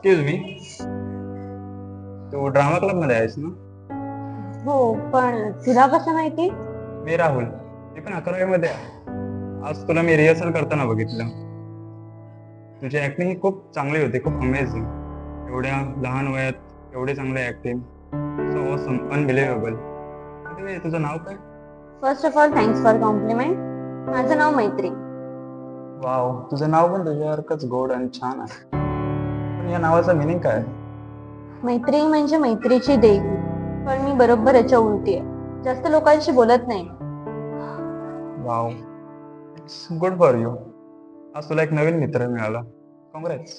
Excuse me, तू drama club मध्ये आहेस ना? हो, पण तुला कसं माहिती? मी राहुल, मी पण 11वी मध्ये आहे. आज तुला मी रिहर्सल करताना बघितलं. तुझी ऍक्टिंग ही खूप चांगली होती, खूप अमेझिंग. एवढ्या लहान वयात एवढी चांगली ऍक्टिंग, सो ऑसम, अनबिलिव्हेबल. तुझं नाव काय? First of all thanks for compliment. माझं नाव मैत्री. वाव, तुझं नाव पण तुझ्यासारखंच गोड आणि छान आहे. पण या नावाचं मिनिंग काय आहे? मैत्री म्हणजे मैत्रीची देवी, पण मी बरोबर याच्या उलटी आहे. जास्त लोकांशी बोलत नाही. Wow, it's good for you. आज तुला एक नवीन मित्र मिळाला. कॉंग्रॅट्स.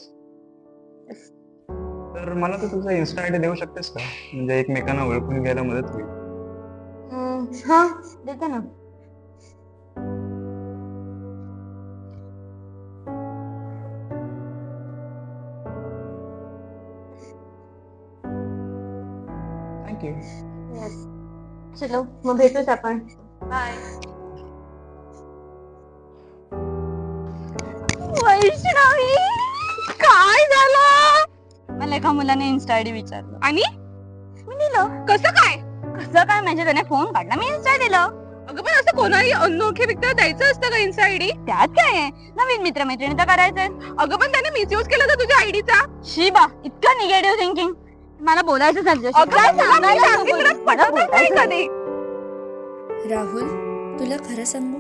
तर मला तू तुझं इन्स्टा आयडी देऊ शकतेस का? म्हणजे एकमेकांना ओळखून घ्यायला मदत होईल. हा, देते ना. थँक्यू. येस. चलो मग भेटूच आपण. बाय. वैष्णवी, काय झालं? मला एका मुलाने इन्स्टा आयडी विचारलं आणि मी दिलं. कसं काय? कसं काय म्हणजे त्याने फोन काढला, मी इन्स्टा दिलं. अगं पण असं कोणाही अनोळखी व्यक्तीला द्यायचं असतं का इन्स्टा आयडी? त्यात काय आहे, नवीन मित्र मैत्रिणी तर करायचंय. अगं पण त्याने मिसयूज केला तर तुझ्या आयडीचा. शिबा, इतकं निगेटिव्ह थिंकिंग. मला बोलायचं कधी. राहुल, तुला खरं सांगू,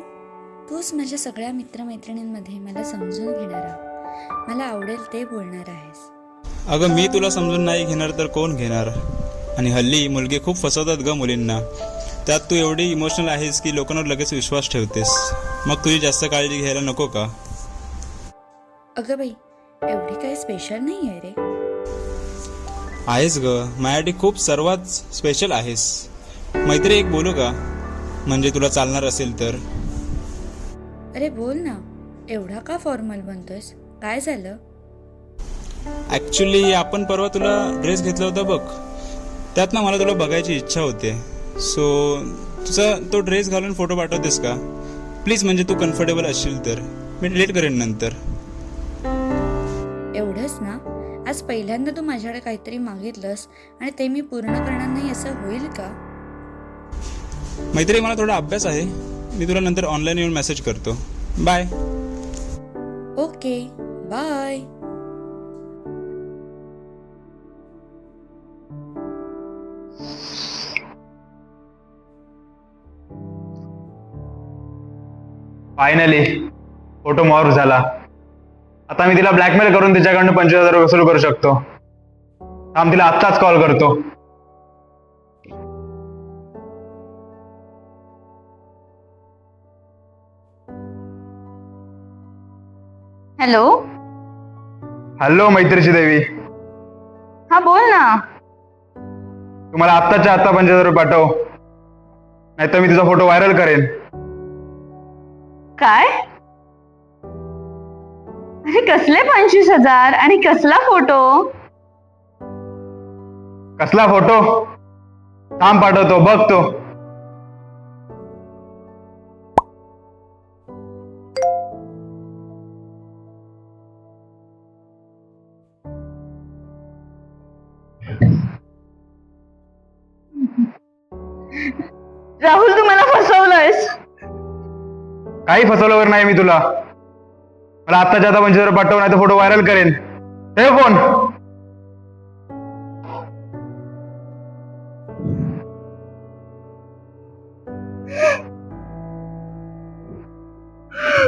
तूच माझ्या सगळ्या मित्रमैत्रिणींमध्ये मला समजून घेणारा, मला आवडेल ते बोलणार आहेस. अगं मी तुला समजून नाही घेणार तर कोण घेणार? आणि हल्ली मुलगी खूप फसवतात ग मुलींना. त्यात तू एवढी इमोशनल आहेस की लोकांवर लगेच विश्वास ठेवतेस. मग तुझी जास्त काळजी घ्यायला नको का? अगं बाई, एवढी काही स्पेशल नाही आहे रे. आहेस ग, माझ्यासाठी खूप सर्वात स्पेशल आहेस. मैत्री एक बोलू का? म्हणजे तुला चालणार असेल तर. अरे बोल ना, एवढा का फॉर्मल बनतोयस? काय झालं? ॲक्च्युली आपण परवा तुला ड्रेस घेतला होता बघ, त्यात ना मला तुला बघायची इच्छा होते. सो तुझा तो ड्रेस घालून फोटो पाठवतेस का प्लीज? म्हणजे तू कम्फर्टेबल असशील तर. मी लेट करेन नंतर. एवढंच ना? आज पहिल्यांदा तू माझ्याकडे काहीतरी मागितलंस आणि ते मी पूर्ण करणार नाही असं होईल का? मैत्री, मला थोडा अभ्यास आहे. मी तुला नंतर ऑनलाईन येऊन मेसेज करतो. Bye. Okay, bye. Finally photo morph झाला. आता मी तिला ब्लॅकमेल करून तिच्याकडनं 25,000 वसूल करू शकतो. थांब, तिला आत्ताच कॉल करतो. हॅलो. हॅलो मैत्रीची देवी, हा बोल ना. तुम्हाला आत्ताच्या आत्ता 25,000 पाठव, नाहीतर मी तुझा फोटो व्हायरल करेन. काय? अरे कसले 25,000 आणि कसला फोटो? कसला फोटो? थांब पाठवतो, बघ तो. राहुल, तू मला फसवलंयस. काही फसवल्यावर नाही मी तुला. मला आत्ताच्या आता 25,000 पाठव, नाही तर फोटो व्हायरल करेन. ठेव फोन.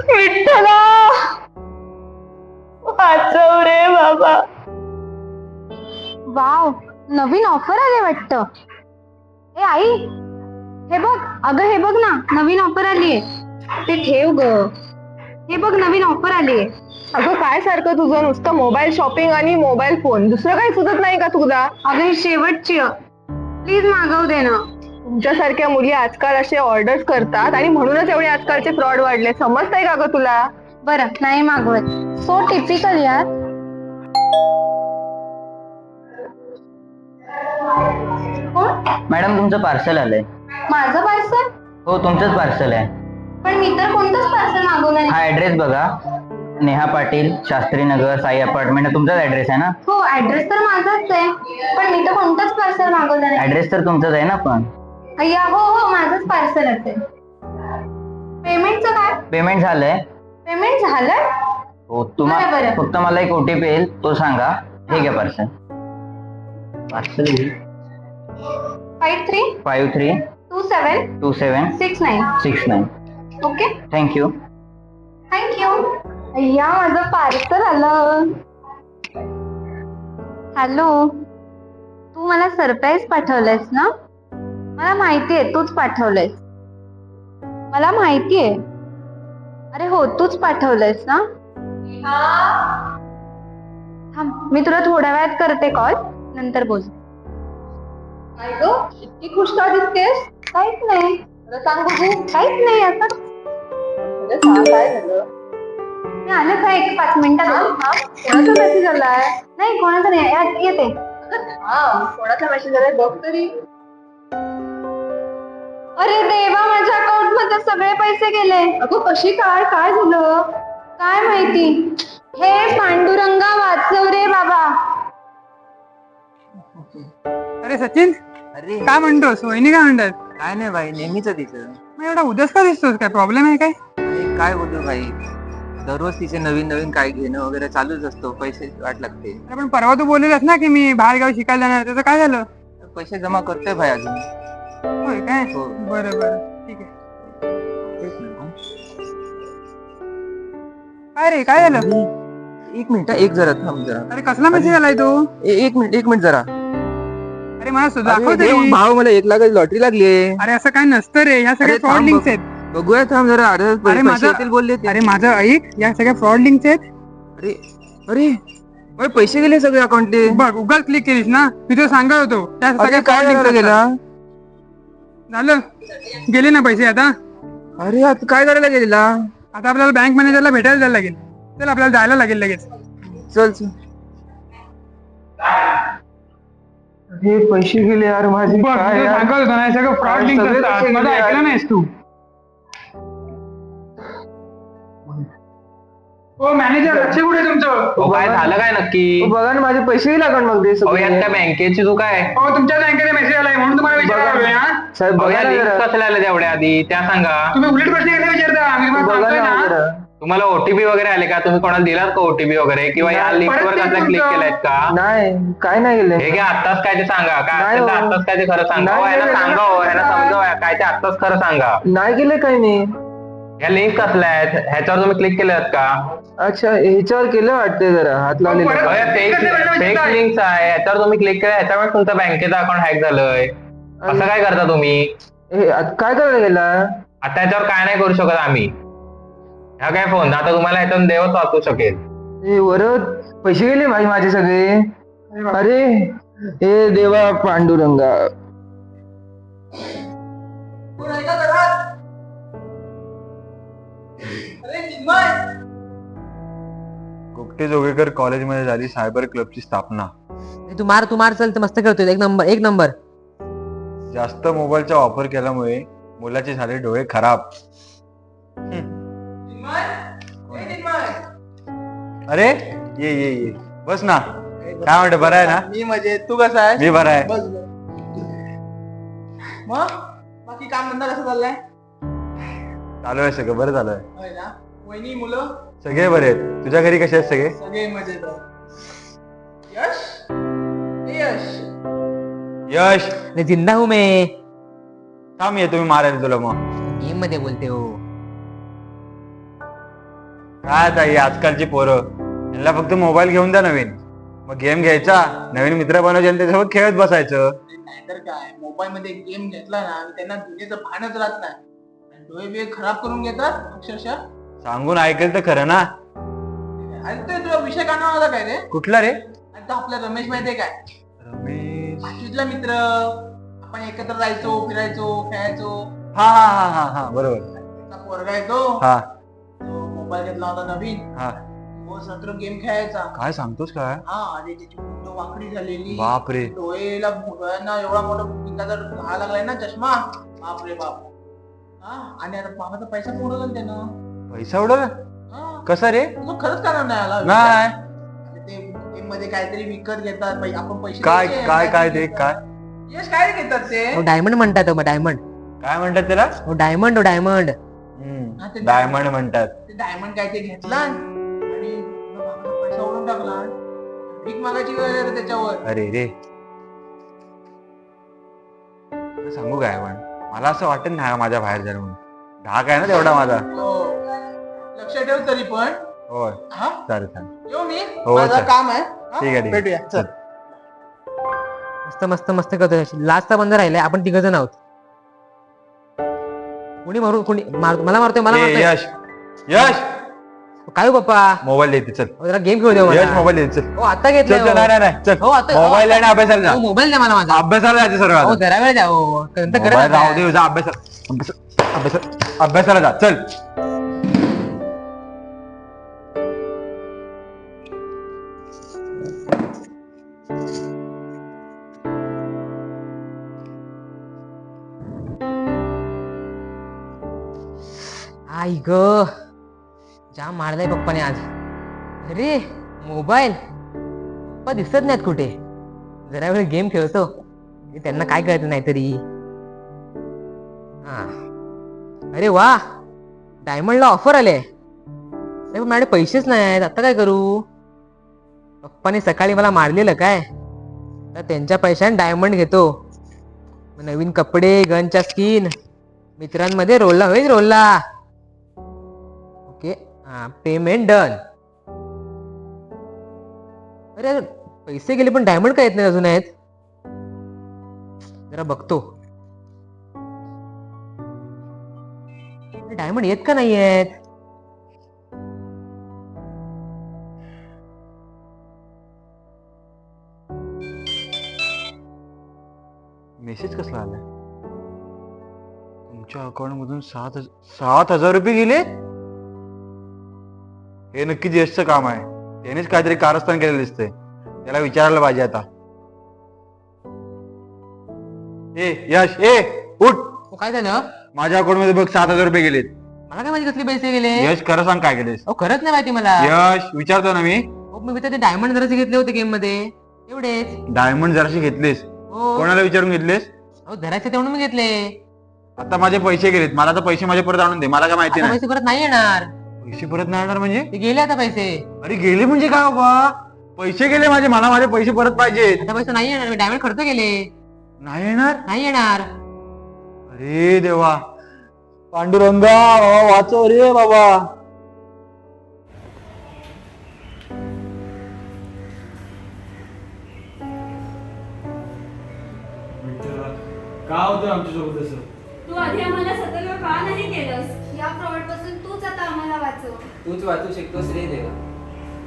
विठ्ठला, वाचव रे बाबा. वाव, नवीन ऑफर आले वाटतं. ए आई, हे बघ. अगं हे बघ ना, नवीन ऑफर आलीये. ते ठेव ग. हे बघ, नवीन ऑफर आलीये. अगं काय सारखं तुझं नुसतं मोबाईल शॉपिंग आणि मोबाईल फोन, दुसरं काही सुचत नाही का तुला? अगं ही शेवटची, प्लीज मागव दे ना. तुमच्यासारख्या मुली आजकाल असे ऑर्डर्स करतात आणि म्हणूनच एवढे आजकालचे फ्रॉड वाढले. समजतंय का ग तुला? बरं, नाही मागवत. सो टिपिकल यार. मॅडम, तुमचं पार्सल आलंय. माझं पार्सल? हो, तुमचंच पार्सल आहे. पण मी तर कोणतंच पार्सल मागवलं नाही. हा ऍड्रेस बघा. नेहा पाटील, शास्त्रीनगर, साई अपार्टमेंट, तुमचाच ऍड्रेस आहे ना? हो ऍड्रेस तर माझाच आहे, पण मी तर कोणतंच पार्सल मागवलं नाही. ऍड्रेस तर तुमचाच आहे ना पण? अय्या हो हो माझंच पार्सल असेल. पेमेंटचं काय? पेमेंट झालंय. पेमेंट झालं? हो बरं, तुम्हाला बरं. फक्त मला एक ओटीपी येईल, तो सांगा. हे घ्या पार्सल. 532769. 532769. Okay thank you. थँक्यू. अय्या माझं पार्सल आलं. हॅलो, तू मला सरप्राईज पाठवलंयस ना? मला माहितीये तूच पाठवलंयस. मला माहितीये. अरे हो तूच पाठवलंयस ना? थांब मी तुला थोड्या वेळात करते कॉल, नंतर बोल. काय ग इतकी खुश का दिसतेस? काहीच नाही. सांग बघू. काहीच नाही आता. काय झालं? मी आले का 1-5 मिनिटात? कोणाचा मेसेज आलाय? नाही कोणाचा नाही, येते. कोणाचा मेसेज आलाय बघ तरी. अरे देवा माझ्या अकाउंट मध्ये सगळे पैसे गेले. अगं कशी काय झालं? काय माहिती. हे पांडुरंगा वाचव रे बाबा. अरे सचिन, अरे काय म्हणतोस? वहिनी काय म्हणतात? काय नाही भाई, नेहमीच तिचं. मग एवढा उदास का दिसतोस? काय प्रॉब्लेम आहे काय? अरे काय बोलतो भाई, दररोज तिचे नवीन नवीन काय घेणं वगैरे चालूच असतो, पैसे वाट लागते. अरे पण परवा तू बोललेलास ना की मी बाहेर गावी शिकायला जाणार, त्याचं काय झालं? पैसे जमा करतोय भाई अजून. होय काय? हो. बरं बरं ठीक आहे. काय रे काय झालं? एक मिनिट, एक जरा थांब जरा. अरे कसला मेसेज आलाय तो? एक मिनिट जरा. अरे मला दाखव अरे, तरी. भाऊ मला 1 लाखाची लॉटरी लागली. अरे असं काय नसतं रे, ह्या सगळ्या अरे, फ्रॉड थांब लिंक्स आहेत. बघूया थांब जरा. अरे अरे पैसे माझं- येतील बोलले ते. अरे माझं ऐक, या सगळ्या फ्रॉड लिंक्स आहेत. अरे अरे अरे, पैसे गेले सगळे अकाउंटले. बघ गुगल क्लिक केलीस ना, मी तुला सांगत होतो त्या सगळ्या अरे फ्रॉड काय लिंक्स गेला? झालं, गेले ना पैसे. आता अरे आता काय करायला गेलेला? आता आपल्याला बँक मॅनेजरला भेटायला जायला लागेल. चल आपल्याला जायला लागेल लगेच. चल चल. अरे पैसे गेले यार माझे. बघ काय मी तुला यार? सांगत होतो ना, हे सगळं फ्रॉड लिंक्स सगळे असतात. पैसे माझं गेले ऐकलं यार. नाहीस तू? हो मॅनेजर, लक्ष कुठे तुमचं? काय झालं काय नक्की? बघा ना माझे पैसे गेले अकाउंट मध्ये अहो सगळे. यात त्या बँकेची तू काय? हो तुमच्या बँकेचा मेसेज आलाय म्हणून तुम्हाला विचारायला आलोय, हा? साहेब अहो बघा या ना लिंक जरा. कसल्या आल्या तेवढ्या आधी त्या सांगा. तुम्ही उलट प्रश्न कसे विचारता? मी तुम्हाला बघा सांगतोय ना ना. जरा. तुम्हाला ओटीपी वगैरे आले का? तुम्ही कोणाला दिलात का ओटीपी वगैरे? किंवा या नाही, लिंक वर परत ते कसला क्लिक तुमचं- केलायत का? नाही काय नाही गेले. हे घ्या आत्ताच काय ते सांगा. काय नाही असेल तर हो. आत्ताच काय ते खरं सांगा. नाही हो ह्यांना गेले, सांगा, हो ह्यांना नाही. समजावा काय ते आत्ताच खरं सांगा. नाही गेले काही नाही. या लिंक कसल्या आहेत? ह्याच्यावर तुम्ही क्लिक केल्यात का? अच्छा ह्याच्यावर केलं वाटते जरा हात परत- लावले. फेक लिंक्स आहे, ह्याच्यावर तुम्ही क्लिक केलं ह्याच्यामुळे तुमचं बँकेचं अकाउंट हॅक झालंय. असं काय करता तुम्ही? काय करायला गेला? आता ह्याच्यावर काय नाही करू शकत आम्ही. ह्या काय फोन आता तुम्हाला ह्याच्यातून देवच वाचू शकेल. हे वरच पैसे गेले भाई माझे सगळे. अरे हे देवा पांडुरंगा. गोगटे जोगेकर कॉलेजमध्ये झाली सायबर क्लबची स्थापना. तू मार चल तर मस्त खेळतोय. एक नंबर. जास्त मोबाईलचा वापर केल्यामुळे मुलाचे झाले डोळे खराब. अरे ये ये ये बस ना. काय म्हणतो, बरं आहे ना? मी मजेत, तू कसा आहे? मी बरा आहे. मग बाकी काम धंदा कसं चाललाय? चालू आहे सगळं बरं चालू आहे. होय ना? वहिनी मुलं सगळे बरे आहेत. तुझ्या घरी कसे आहेत सगळे? सगळे मजेत आहे. यश ए यश यश मैं जिंदा हूं मैं. थांब ये, तुम्ही मारायला तुला मग गेम मध्ये बोलते हो. काय आता ही आजकालची पोरं, यांना फक्त मोबाईल घेऊन द्या नवीन, मग गेम घ्यायचा, नवीन मित्र बनवायचे आणि त्याच्यासोबत खेळत बसायचं. नाहीतर काय, मोबाईल मध्ये गेम घेतला ना त्यांना दुनियेचं भानच राहत नाही. आणि डोळे बिळे खराब करून घेतात अक्षरशः. सांगून ऐकेल तर खरं ना. अरे ते तुला विषय का नाव आला काय रे? कुठला रे? आता आपला रमेश माहितीये काय? रमेश. पाचवीतला मित्र. आपण एकत्र जायचो, फिरायचो, खेळायचो. हा हा हा हा हा बरोबर. त्याचा पोरगा येतो, हा मोबाईल घेतला होता नवीन. हा रोज रात्र गेम खेळायचा. काय सांगतोस काय? हा आणि त्याची फोटो वाकडी झालेली. बापरे. डोळ्यांना एवढा मोठा पिंगाचा घा लागलाय ना चष्मा. बापरे बाप. हा आणि आता बाबाचा पैसा उडवला त्यानं. पैसा उडवला? हा. कसं रे? तुझं खरंच कारण नाही आला नाही. अरे ते गेम मध्ये काहीतरी विकत घेतात आपण पैसे काय द्यायचे, काय काय काहीतरी ते काय घेतात. यश काय घेतात ते डायमंड म्हणतात मग डायमंड काय म्हणतात त्याला? डायमंड डायमंड हा, ते डायमंड म्हणतात. ते डायमंड काय ते घेतला आणि तुझ्या बाबाचा पैसा ओढून टाकला. भीक मागायची वेळ आली त्याच्यावर. अरे रे, तुला सांगू काय पण मला असं वाटत नाही हा माझ्या बाहेर जाईल म्हणून. धाक आहे ना तेवढा माझा. हो. लक्ष ठेव तरी पण. होय हा चालेल चालेल. येऊ मी हो, माझं चल. काम आहे. हा? ठीक आहे, ठीक आहे. भेटूया चल. मस्त मस्त मस्त करतोय लास्ट बंद राहिलाय आपण 3 जण आहोत कोणी मारू कोणी मला मारतोय मला ए, मारतोय यश यश काय हो पप्पा मोबाईल देते चल. अहो, जरा गेम खेळू द्या यश मला मोबाईल देते चल. हो आता चल घेतलं चल नाही नाही चल. हो आता मोबाईल आहे ना अभ्यासाला जा. मोबाईल द्या मला माझा अभ्यासाला जायचं सर्व हो आता. जरा वेळ द्या हो नंतर मोबाईल करत राहू दे जा अभ्यासाला अभ्यासाला जा चल. आई ग जाम मारलाय पप्पाने आज अरे मोबाईल पप्पा दिसत नाहीत कुठे जरा वेळ गेम खेळतो हे त्यांना काय कळत नाही तरी हा अरे वा डायमंडला ऑफर आले पण माझ्याकडे पैसेच नाही आहेत आता काय करू पप्पाने सकाळी मला मारलेलं काय तर त्यांच्या पैशाने डायमंड घेतो मग नवीन कपडे गनच्या स्किन मित्रांमध्ये रोलला होईल रोलला ओके हा पेमेंट डन अरे पैसे गेले पण डायमंड काय येत नाही अजून आहेत जरा बघतो डायमंड येत का नाही आहेत मेसेज कसला आलाय? तुमच्या अकाउंट मधून 7,000 रुपये गेले. हे नक्कीच यशचं काम आहे. त्यानेच काहीतरी कारस्थान केलेलं दिसतंय. त्याला विचारायला पाहिजे आता. ए यश ए उठ. हो, काय झालं माझ्या अकाउंट मध्ये बघ 7,000 रुपये गेलेत. मला काय माहिती कसले पैसे गेले यश खरं सांग काय केलेस? अहो खरंच नाही माहिती मला यश विचारतो ना मी. हो, मी तर ते डायमंड जरासे घेतले होते गेम मध्ये एवढेच डायमंड जराशी घेतलेस. हो कोणाला विचारून घेतलेस? अहो जरासे तेवढे मी घेतले आता माझे पैसे गेलेत. मला तर पैसे माझे परत आणून दे. मला काय माहिती आता नाही. पैसे परत नाही येणार पैसे परत नाही येणार म्हणजे? ते गेले आता पैसे अरे गेले म्हणजे काय बाबा? पैसे गेले माझे. मला माझे पैसे परत पाहिजेत. आता पैसे नाही येणार मी डायमंड खर्च केले नाही येणार? नाही येणार अरे देवा पांडुरंगा बाबा वाचव रे बाबा. का होतं आमच्यासोबत असं? तू आधी आम्हाला सतर्क का नाही केलंस? या फ्रॉड पासून तूच आता आम्हाला वाचव. तूच वाचू शकतोस रे देवा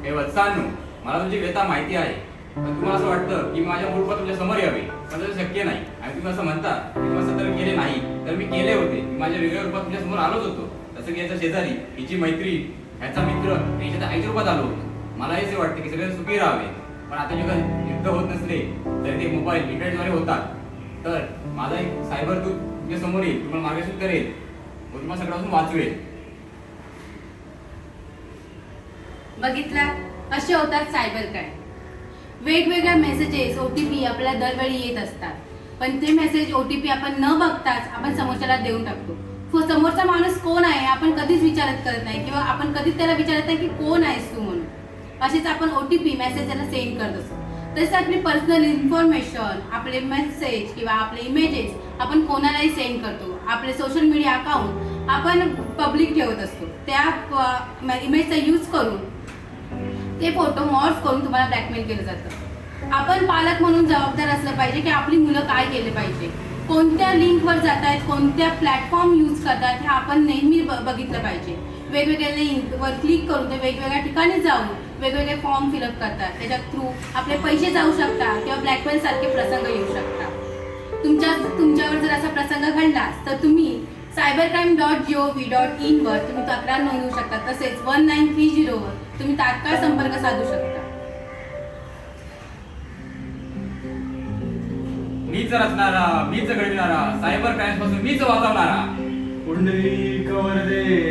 हे वत्सानू मला तुमची व्यथा माहिती आहे पण तुम्हाला असं वाटतं की माझ्या मूळपा तुमच्या समोर यावे पण तसं शक्य नाही आणि तुम्ही असं म्हणता की तुम्हाला सतर्क केले नाही तर मी केले होते मी माझ्या वेगळ्या रूपात तुमच्या समोर आलोच होतो तसं की याचा शेजारी हिची मैत्री ह्याचा मित्र याच्या आईच्या रूपात आलो होतो मला हेच वाटतं की सगळे सुखी राहावे पण आता जेव्हा युद्ध होत नसले तरी ते मोबाईल इंटरनेटद्वारे होतात तर माझा एक सायबर दूत तुमच्या समोर येईल तुम्हाला मार्गदर्शन करेल व तुम्हाला सगळ्यापासून वाचवेल. बघितला असे होतात सायबर क्राईम. वेगवेगळ्या मेसेजेस OTP आपल्याला दरवेळी येत असतात पण ते मेसेज OTP आपण न बघताच आपण समोरच्याला देऊन टाकतो. समोरचा माणूस कोण आहे आपण कधीच विचारत करत नाही किंवा आपण कधीच त्याला विचारत नाही की कोण आहेस तू म्हणून. असेच आपण OTP मेसेज त्याला सेंड करत असतो. तसेच आपली पर्सनल इन्फॉर्मेशन आपले मेसेज किंवा आपले इमेजेस आपण कोणालाही सेंड करतो. आपले सोशल मीडिया अकाउंट आपण पब्लिक ठेवत असतो. त्या इमेजचा यूज करून ते फोटो मॉर्फ करून तुम्हाला ब्लॅकमेल केलं जातं. आपण पालक म्हणून जबाबदार असलं पाहिजे की आपली मुलं काय केले पाहिजे कोणत्या लिंकवर जात आहेत कोणत्या प्लॅटफॉर्म यूज करतात हे आपण नेहमी बघितलं पाहिजे. वेगवेगळ्या लिंकवर क्लिक करून ते वेगवेगळ्या ठिकाणी जाऊन वेगवेगळे फॉर्म फिलअप करतात त्याच्या थ्रू आपले पैसे जाऊ शकतात किंवा ब्लॅकमेल सारखे प्रसंग येऊ शकतात. तुमच्यावर जर असा प्रसंग घडला तर तुम्ही cybercrime.gov.in वर तुम्ही तक्रार नोंदवू शकता. तसेच 1930 वर तुम्ही तात्काळ संपर्क साधू शकता. मीच रचणारा मीच घडविणारा सायबर क्राईम पासून मीच वाचवणारा पुंडलिक वरदे